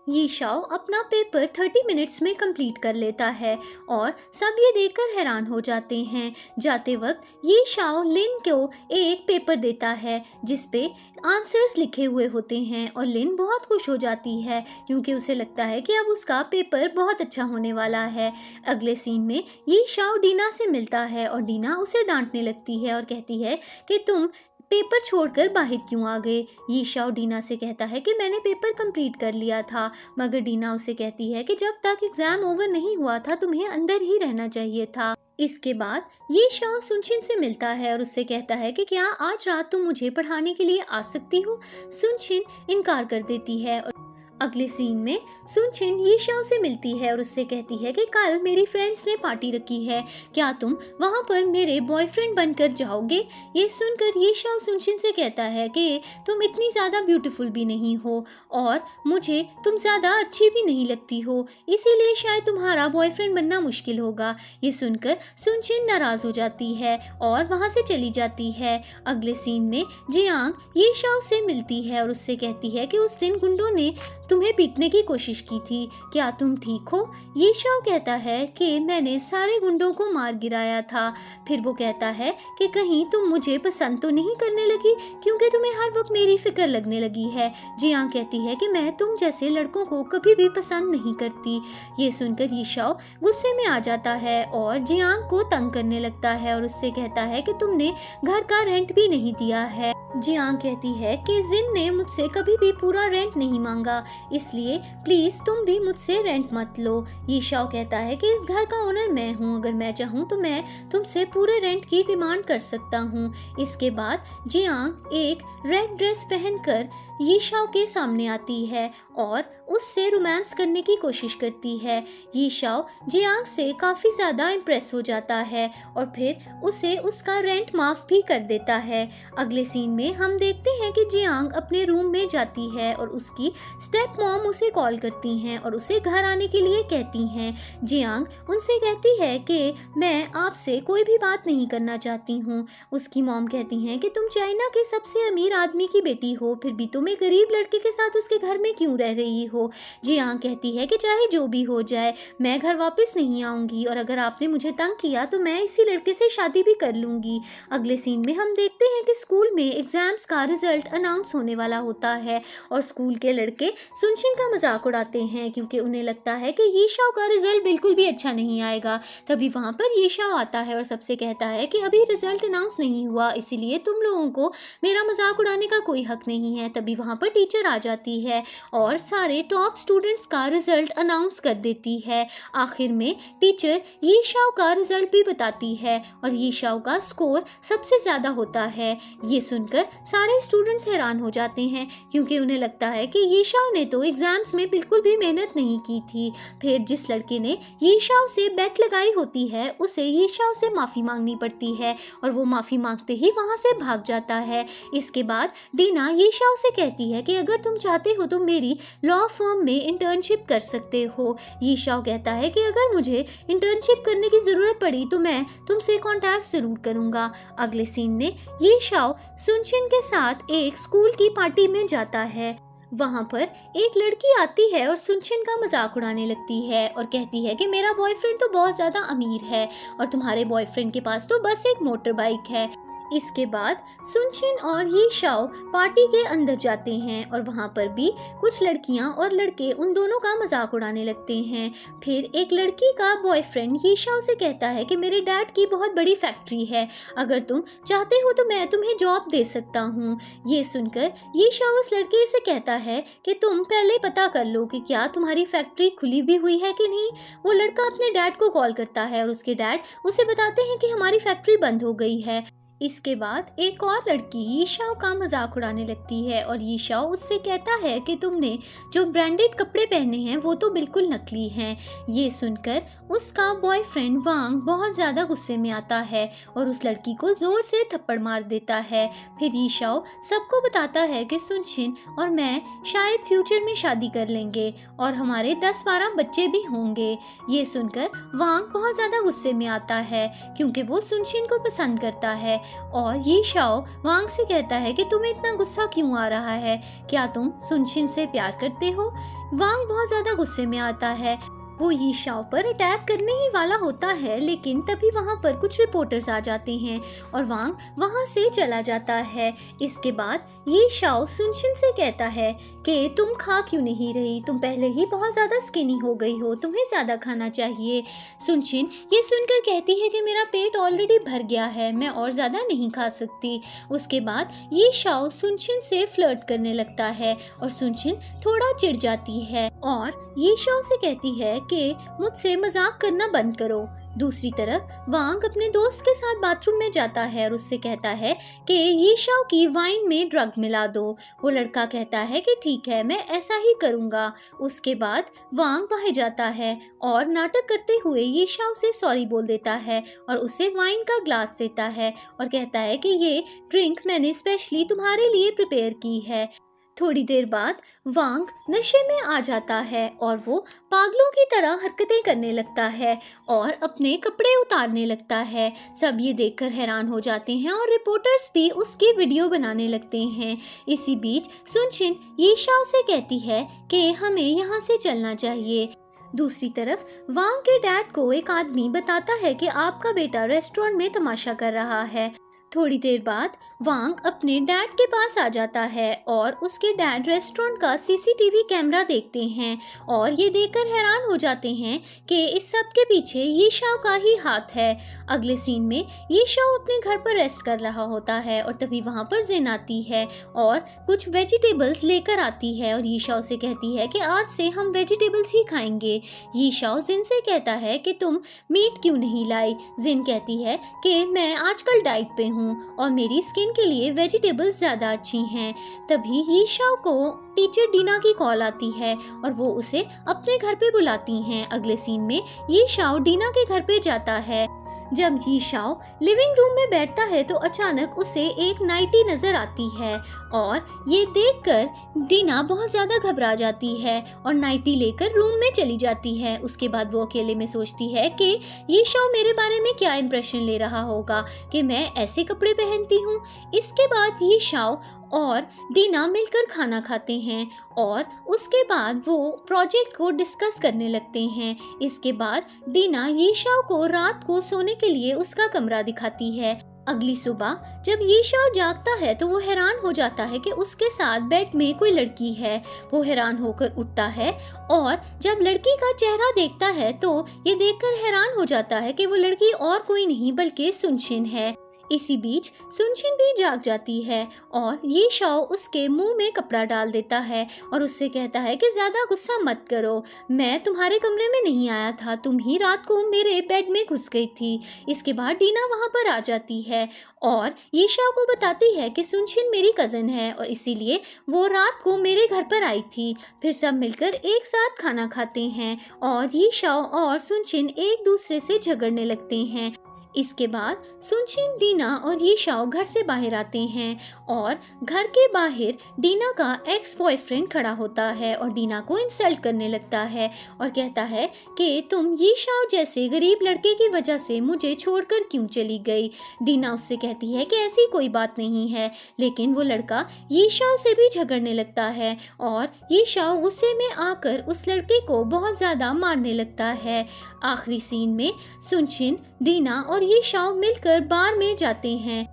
ये शाओ अपना पेपर 30 मिनट्स में कंप्लीट कर लेता है और सब ये देखकर हैरान हो जाते हैं। जाते वक्त ये शाओ लिन को एक पेपर देता है जिस पे आंसर्स लिखे हुए होते हैं और लिन बहुत खुश हो जाती है क्योंकि उसे लगता है कि अब उसका पेपर बहुत अच्छा होने वाला है। अगले सीन में ये शाओ डीना से मिलता है और डीना उसे डांटने लगती है और कहती है कि तुम पेपर छोड़कर बाहर क्यों आ गए। ये शाओ डीना से कहता है कि मैंने पेपर कंप्लीट कर लिया था, मगर डीना उसे कहती है कि जब तक एग्जाम ओवर नहीं हुआ था तुम्हें अंदर ही रहना चाहिए था। इसके बाद ये शाओ सुनशिन से मिलता है और उससे कहता है कि क्या आज रात तुम मुझे पढ़ाने के लिए आ सकती हो। सुनशिन इनकार कर देती है और अगले सीन में सुनशिन ये शाओ से मिलती है और उससे कहती है कि कल मेरी फ्रेंड्स ने पार्टी रखी है, क्या तुम वहाँ पर मेरे बॉयफ्रेंड बनकर जाओगे। ये सुनकर ये शाओ सुनशिन से कहता है कि तुम इतनी ज़्यादा ब्यूटीफुल भी नहीं हो और मुझे तुम ज़्यादा अच्छी भी नहीं लगती हो, इसीलिए शायद तुम्हारा बॉयफ्रेंड बनना मुश्किल होगा। ये सुनकर सुनशिन नाराज़ हो जाती है और वहाँ से चली जाती है। अगले सीन में जियांग ये शाओ से मिलती है और उससे कहती है कि उस दिन गुंडों ने तुम्हें पीटने की कोशिश की थी, क्या तुम ठीक हो। ये शाओ कहता है कि मैंने सारे गुंडों को मार गिराया था। फिर वो कहता है कि कहीं तुम मुझे पसंद तो नहीं करने लगी क्योंकि तुम्हें हर वक्त मेरी फिक्र लगने लगी है। जियांग कहती है कि मैं तुम जैसे लड़कों को कभी भी पसंद नहीं करती। ये सुनकर ये शाओ गुस्से में आ जाता है और जियांग को तंग करने लगता है और उससे कहता है कि तुमने घर का रेंट भी नहीं दिया है। जियांग कहती है कि जिन ने मुझसे कभी भी पूरा रेंट नहीं मांगा, इसलिए प्लीज तुम भी मुझसे रेंट मत लो। ये शाओ कहता है कि इस घर का ओनर मैं हूँ, अगर मैं चाहूँ तो मैं तुमसे पूरे रेंट की डिमांड कर सकता हूँ। इसके बाद जियांग एक रेड ड्रेस पहनकर ये शाओ के सामने आती है और उससे रोमांस करने की कोशिश करती है। ये शाओ जियांग से काफ़ी ज़्यादा इम्प्रेस हो जाता है और फिर उसे उसका रेंट माफ़ भी कर देता है। अगले सीन में हम देखते हैं कि जियांग अपने रूम में जाती है और उसकी स्टेप मॉम उसे कॉल करती हैं और उसे घर आने के लिए कहती हैं। जियांग उनसे कहती है कि मैं आपसे कोई भी बात नहीं करना चाहती हूँ। उसकी मॉम कहती हैं कि तुम चाइना के सबसे अमीर आदमी की बेटी हो, फिर भी तुम एक गरीब लड़के के साथ उसके घर में क्यों रह रही हो। जियांग कहती है कि चाहे जो भी हो जाए मैं घर वापस नहीं आऊँगी और अगर आपने मुझे तंग किया तो मैं इसी लड़के से शादी भी कर लूँगी। अगले सीन में हम देखते हैं कि स्कूल में एक एग्जाम्स का रिजल्ट अनाउंस होने वाला होता है और स्कूल के लड़के सुनशिन का मजाक उड़ाते हैं क्योंकि उन्हें लगता है कि ये शाओ का रिजल्ट बिल्कुल भी अच्छा नहीं आएगा। तभी वहाँ पर ये शाओ आता है और सबसे कहता है कि अभी रिजल्ट अनाउंस नहीं हुआ, इसीलिए तुम लोगों को मेरा मजाक उड़ाने का कोई हक नहीं है। तभी वहाँ पर टीचर आ जाती है और सारे टॉप स्टूडेंट्स का रिजल्ट अनाउंस कर देती है। आखिर में टीचर ये शाओ का रिजल्ट भी बताती है और ये शाओ का स्कोर सबसे ज़्यादा होता है। ये सुनकर सारे स्टूडेंट्स हैरान हो जाते हैं क्योंकि उन्हें लगता है कि ये शाओ ने तो एग्जाम्स में बिल्कुल भी मेहनत नहीं की थी। फिर जिस लड़के ने ये शाओ से बेट लगाई होती है उसे ये शाओ से माफ़ी मांगनी पड़ती है और वो माफ़ी मांगते ही वहाँ से भाग जाता है। इसके बाद डीना ये शाओ से कहती है कि अगर तुम चाहते हो तो मेरी लॉ फर्म में इंटर्नशिप कर सकते हो। ये शाओ कहता है कि अगर मुझे इंटर्नशिप करने की ज़रूरत पड़ी तो मैं तुमसे कांटेक्ट ज़रूर करूँगा। अगले सीन में ये शाओ सुनशिन के साथ एक स्कूल की पार्टी में जाता है। वहाँ पर एक लड़की आती है और सुनशिन का मजाक उड़ाने लगती है और कहती है कि मेरा बॉयफ्रेंड तो बहुत ज़्यादा अमीर है और तुम्हारे बॉयफ्रेंड के पास तो बस एक मोटर बाइक है। इसके बाद सुनशिन और ये शाओ पार्टी के अंदर जाते हैं और वहाँ पर भी कुछ लड़कियाँ और लड़के उन दोनों का मजाक उड़ाने लगते हैं। फिर एक लड़की का बॉयफ्रेंड ये शाओ से कहता है कि मेरे डैड की बहुत बड़ी फैक्ट्री है, अगर तुम चाहते हो तो मैं तुम्हें जॉब दे सकता हूँ। ये सुनकर ये शाओ उस लड़के से कहता है कि तुम पहले पता कर लो कि क्या तुम्हारी फैक्ट्री खुली भी हुई है कि नहीं। वो लड़का अपने डैड को कॉल करता है और उसके डैड उसे बताते हैं कि हमारी फैक्ट्री बंद हो गई है। इसके बाद एक और लड़की ये शाओ का मजाक उड़ाने लगती है और ये शाओ उससे कहता है कि तुमने जो ब्रांडेड कपड़े पहने हैं वो तो बिल्कुल नकली हैं। ये सुनकर उसका बॉयफ्रेंड वांग बहुत ज़्यादा गुस्से में आता है और उस लड़की को ज़ोर से थप्पड़ मार देता है। फिर ये शाओ सबको बताता है कि सुनशिन और मैं शायद फ्यूचर में शादी कर लेंगे और हमारे 10-12 बच्चे भी होंगे। ये सुनकर वांग बहुत ज़्यादा गुस्से में आता है क्योंकि वो सुनशिन को पसंद करता है और ये शाओ वांग से कहता है कि तुम्हें इतना गुस्सा क्यों आ रहा है, क्या तुम सुनशिन से प्यार करते हो। वांग बहुत ज़्यादा गुस्से में आता है, वो ये शाओ पर अटैक करने ही वाला होता है लेकिन तभी वहाँ पर कुछ रिपोर्टर्स आ जाते हैं और वांग वहाँ से चला जाता है। इसके बाद ये शाओ सुनशिन से कहता है कि तुम खा क्यों नहीं रही, तुम पहले ही बहुत ज़्यादा स्किनी हो गई हो, तुम्हें ज़्यादा खाना चाहिए। सुनशिन ये सुनकर कहती है कि मेरा पेट ऑलरेडी भर गया है, मैं और ज़्यादा नहीं खा सकती। उसके बाद ये शाओ सुनशिन से फ्लर्ट करने लगता है और सुनशिन थोड़ा चिढ़ जाती है और ये शाओ से कहती है कि मुझसे मजाक करना बंद करो। दूसरी तरफ वांग अपने दोस्त के साथ बाथरूम में जाता है और उससे कहता है कि ये शाओ की वाइन में ड्रग मिला दो। वो लड़का कहता है कि ठीक है, मैं ऐसा ही करूँगा। उसके बाद वांग वहाँ जाता है और नाटक करते हुए ये शाओ से सॉरी बोल देता है और उसे वाइन का ग्लास देता है और कहता है कि ये ड्रिंक मैंने स्पेशली तुम्हारे लिए प्रिपेयर की है। थोड़ी देर बाद वांग नशे में आ जाता है और वो पागलों की तरह हरकतें करने लगता है और अपने कपड़े उतारने लगता है। सब ये देखकर हैरान हो जाते हैं और रिपोर्टर्स भी उसकी वीडियो बनाने लगते हैं। इसी बीच सुनशिन ये शाओ से कहती है कि हमें यहाँ से चलना चाहिए। दूसरी तरफ वांग के डैड को एक आदमी बताता है कि आपका बेटा रेस्टोरेंट में तमाशा कर रहा है। थोड़ी देर बाद वांग अपने डैड के पास आ जाता है और उसके डैड रेस्टोरेंट का सीसीटीवी कैमरा देखते हैं और ये देखकर हैरान हो जाते हैं कि इस सब के पीछे ये शाओ का ही हाथ है। अगले सीन में ये शाओ अपने घर पर रेस्ट कर रहा होता है और तभी वहाँ पर जिन आती है और कुछ वेजिटेबल्स लेकर आती है और ये शाओ से कहती है कि आज से हम वेजिटेबल्स ही खाएंगे। ये शाओ जिन से कहता है कि तुम मीट क्यों नहीं लाई। जिन कहती है कि मैं आजकल डाइट पे हूँ और मेरी स्किन के लिए वेजिटेबल्स ज़्यादा अच्छी हैं। तभी ये शाओ को टीचर डीना की कॉल आती है और वो उसे अपने घर पे बुलाती हैं। अगले सीन में ये शाओ डीना के घर पे जाता है। जब ये शाओ लिविंग रूम में बैठता है तो अचानक उसे एक नाइटी नजर आती है और ये देखकर डीना बहुत ज़्यादा घबरा जाती है और नाइटी लेकर रूम में चली जाती है। उसके बाद वो अकेले में सोचती है कि ये शाओ मेरे बारे में क्या इंप्रेशन ले रहा होगा कि मैं ऐसे कपड़े पहनती हूँ। इसके बाद ये शाओ और डीना मिलकर खाना खाते हैं और उसके बाद वो प्रोजेक्ट को डिस्कस करने लगते हैं। इसके बाद डीना ये शाओ को रात को सोने के लिए उसका कमरा दिखाती है। अगली सुबह जब ये शाओ जागता है तो वो हैरान हो जाता है कि उसके साथ बेड में कोई लड़की है। वो हैरान होकर उठता है और जब लड़की का चेहरा देखता है तो ये देखकर हैरान हो जाता है कि वो लड़की और कोई नहीं बल्कि सुनशिन है। इसी बीच सुनशिन भी जाग जाती है और ये शाओ उसके मुंह में कपड़ा डाल देता है और उससे कहता है कि ज्यादा गुस्सा मत करो, मैं तुम्हारे कमरे में नहीं आया था, तुम ही रात को मेरे बेड में घुस गई थी। इसके बाद डीना वहां पर आ जाती है और ये शाओ को बताती है कि सुनशिन मेरी कजन है और इसीलिए वो रात को मेरे घर पर आई थी। फिर सब मिलकर एक साथ खाना खाते हैं और ये शाओ और सुनशिन एक दूसरे से झगड़ने लगते हैं। इसके बाद सुनशिन, डीना और ये शाओ घर से बाहर आते हैं और घर के बाहर डीना का एक्स बॉयफ्रेंड खड़ा होता है और डीना को इंसल्ट करने लगता है और कहता है कि तुम ये शाओ जैसे गरीब लड़के की वजह से मुझे छोड़कर क्यों चली गई। डीना उससे कहती है कि ऐसी कोई बात नहीं है, लेकिन वो लड़का ये शाओ से भी झगड़ने लगता है और ये शाओ गुस्से में आकर उस लड़के को बहुत ज़्यादा मारने लगता है। आखिरी सीन में सुनशिन, डीना और ये शाओ मिलकर बार में जाते हैं।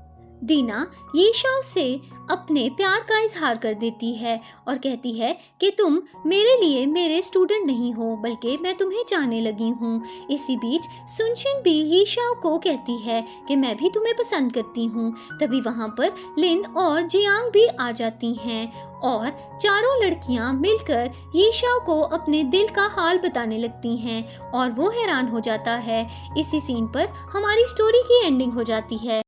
डीना ये शाओ से अपने प्यार का इजहार कर देती है और कहती है कि तुम मेरे लिए मेरे स्टूडेंट नहीं हो बल्कि मैं तुम्हें चाहने लगी हूँ। इसी बीच सुनशिन भी ये शाओ को कहती है कि मैं भी तुम्हें पसंद करती हूँ। तभी वहाँ पर लिन और जियांग भी आ जाती हैं और चारों लड़कियाँ मिलकर ये शाओ को अपने दिल का हाल बताने लगती हैं और वो हैरान हो जाता है। इसी सीन पर हमारी स्टोरी की एंडिंग हो जाती है।